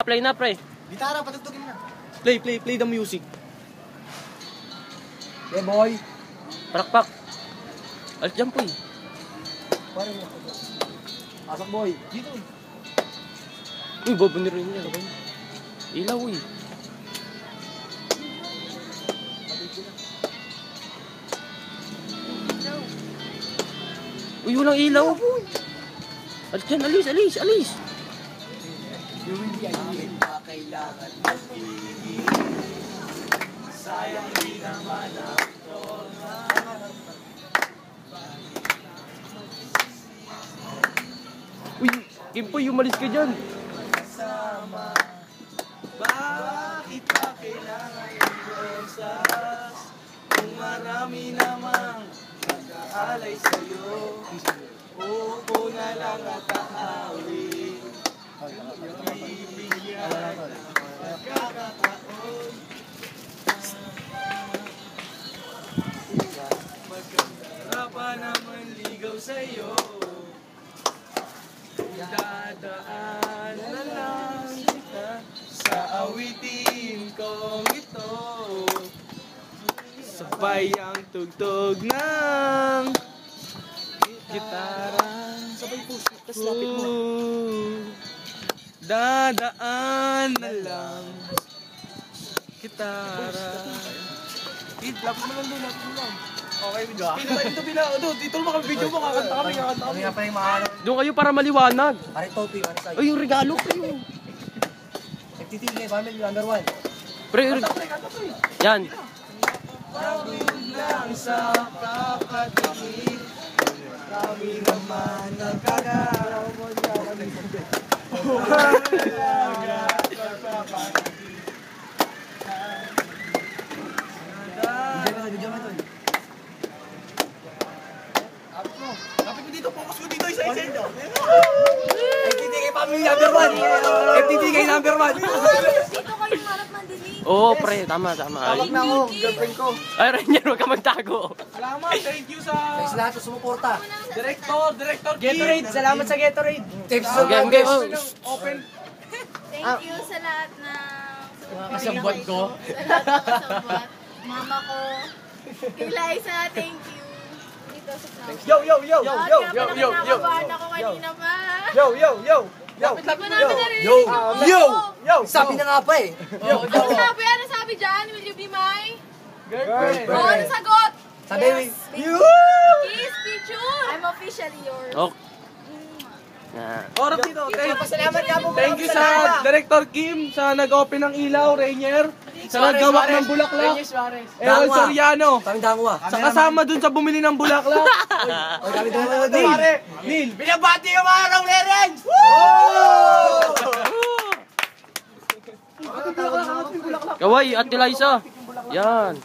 Play na, pre. Gitara, patugtugin na. Play the music. Eh, boy. Pakpak. Alt jump, boy. Parang mo. Pasok, boy. Dito. Uy, babunir rin yan. Ilaw, uy. Uy, walang ilaw. Alt yan, alis. Bakit pa kailangan magpili? Sayang di naman ako na. Uy, Kimpoy, umalis ka dyan. Sama. Bakit pa kailangan i-rosas? Kung marami namang nag-aalay sa'yo. Upo na lang at aawin. Bibigyan pagkakataon. Magkakara pa naman ligaw sa'yo. Dadaan na lang kita sa awitin kong ito. Sabay ang tugtog ng gitara. Sabay puso, tas lapit mo. Dadaan na lang gitara. Lapit mo lang doon, lapit mo lang. Okay, video ah. Dito mo kami video mo, kakanta kami. Kami nga pa yung maano. Doon kayo para maliwanag. Pare topi, ano sa'yo? Uy, yung regalo kayo. FTTK, family, number 1. Pre, yan. Pagod lang sa kakatingin. Kami naman nagkagaraw mo dyan. Video mo ito. Kapit mo dito, focus mo dito, isa. FTTK family number 1. FTTK number 1. Dito kayo harap mandinig. Oo, pre, tama. Tawag na ako, girlfriend ko. Ay, Rainier, huwag ka magtago. Salamat, thank you sa Thanks lahat sa sumuporta. Director Gatorade, salamat sa Gatorade. Tips sa Game. Open. Thank you sa lahat ng kasabwat ko. Sa lahat ng kasabwat. Mama ko. Kila isa, thank you. Dito sa Snack. Yo. Nakabahan ako kanina pa. Yo. Di ba namin narinig? Yo. Sabi na nga pa eh. Ano sabi dyan? Will you be my? Girlfriend. Oo, ano sagot? Sabi Yes. Kiss, picture. I'm officially yours. Okay. Yan. Oras dito. Pasalamat ka po. Thank you sa Director Kim sa nag-open ng ilaw, Rainier. Sa naggawa ng bulaklak. Errol Soriano. Kami dangwa. Sa kasama dun sa bumili ng bulaklak. Kami dangwa. Neil. Binabati yung mga Rowlerens! Kaway at Eliza. Yan.